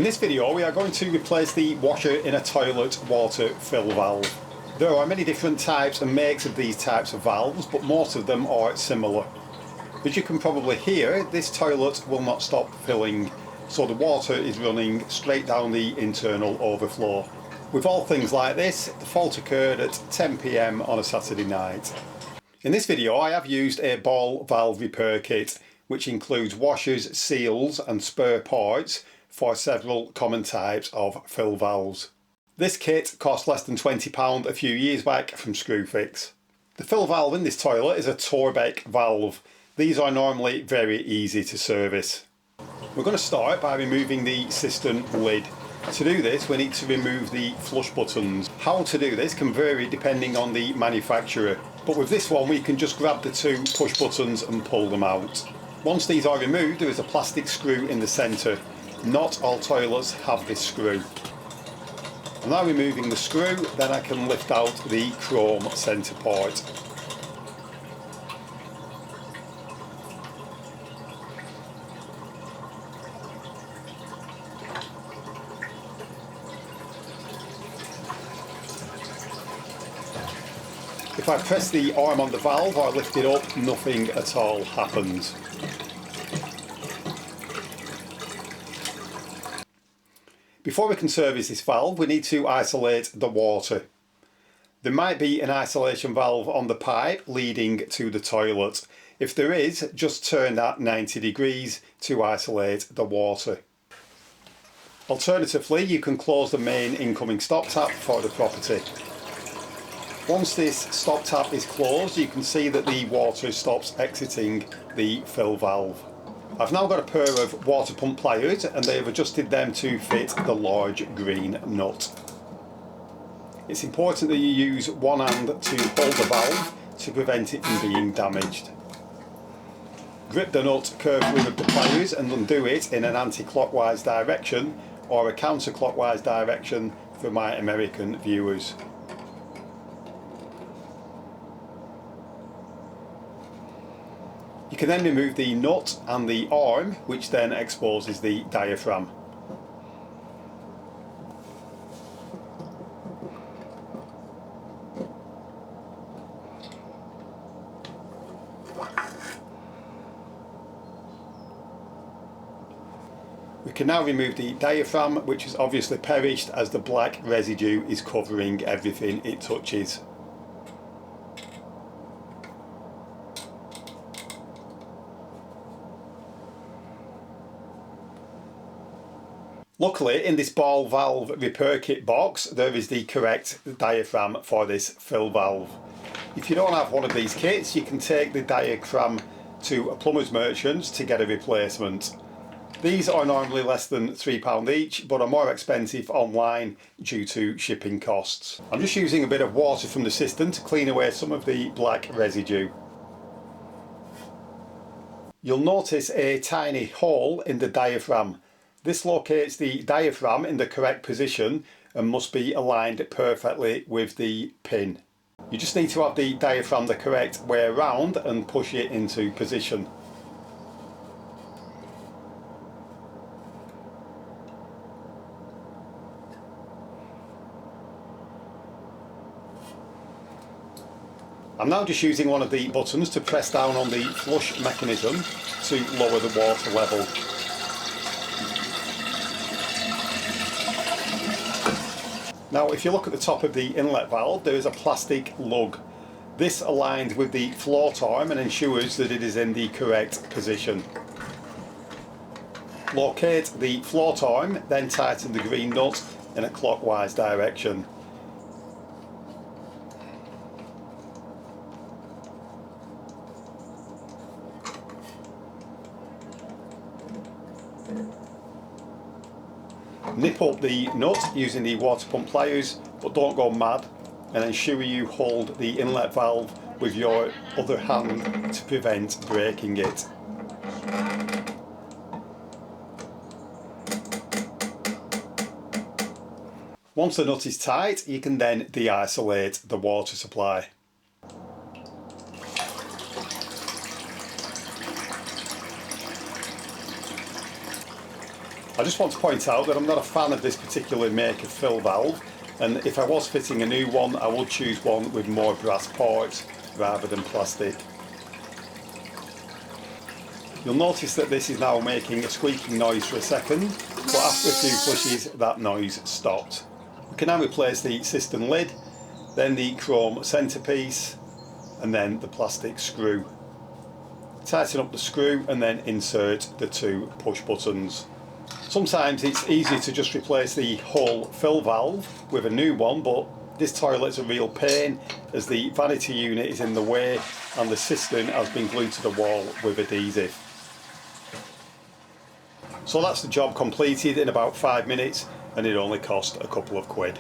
In this video we are going to replace the washer in a toilet water fill valve. There are many different types and makes of these types of valves, but most of them are similar. As you can probably hear, this toilet will not stop filling, so the water is running straight down the internal overflow. With all things like this, the fault occurred at 10 PM on a Saturday night. In this video I have used a ball valve repair kit, which includes washers, seals and spare parts for several common types of fill valves. This kit cost less than £20 a few years back from Screwfix. The fill valve in this toilet is a Torbeck valve. These are normally very easy to service. We're going to start by removing the cistern lid. To do this we need to remove the flush buttons. How to do this can vary depending on the manufacturer, but with this one we can just grab the two push buttons and pull them out. Once these are removed, there is a plastic screw in the centre. Not all toilets have this screw. I'm now removing the screw, then I can lift out the chrome centre part. If I press the arm on the valve or lift it up, nothing at all happens. Before we can service this valve, we need to isolate the water. There might be an isolation valve on the pipe leading to the toilet. If there is, just turn that 90 degrees to isolate the water. Alternatively, you can close the main incoming stop tap for the property. Once this stop tap is closed, you can see that the water stops exiting the fill valve. I've now got a pair of water pump pliers and they have adjusted them to fit the large green nut. It's important that you use one hand to hold the valve to prevent it from being damaged. Grip the nut carefully with the pliers and undo it in an anti-clockwise direction or a counter-clockwise direction for my American viewers. You can then remove the nut and the arm, which then exposes the diaphragm. We can now remove the diaphragm, which has obviously perished as the black residue is covering everything it touches. Luckily, in this ball valve repair kit box there is the correct diaphragm for this fill valve. If you don't have one of these kits, you can take the diaphragm to a plumber's merchant to get a replacement. These are normally less than £3 each, but are more expensive online due to shipping costs. I'm just using a bit of water from the cistern to clean away some of the black residue. You'll notice a tiny hole in the diaphragm. This locates the diaphragm in the correct position and must be aligned perfectly with the pin. You just need to have the diaphragm the correct way around and push it into position. I'm now just using one of the buttons to press down on the flush mechanism to lower the water level. Now if you look at the top of the inlet valve, there is a plastic lug. This aligns with the float arm and ensures that it is in the correct position. Locate the float arm, then tighten the green nut in a clockwise direction. Nip up the nut using the water pump pliers, but don't go mad, and ensure you hold the inlet valve with your other hand to prevent breaking it. Once the nut is tight, you can then de-isolate the water supply. I just want to point out that I'm not a fan of this particular make of fill valve, and if I was fitting a new one I would choose one with more brass ports rather than plastic. You'll notice that this is now making a squeaking noise for a second, but after a few flushes that noise stopped. We can now replace the cistern lid, then the chrome centrepiece, and then the plastic screw. Tighten up the screw and then insert the two push buttons. Sometimes it's easier to just replace the whole fill valve with a new one, but this toilet's a real pain as the vanity unit is in the way and the cistern has been glued to the wall with adhesive. So that's the job completed in about 5 minutes, and it only cost a couple of quid.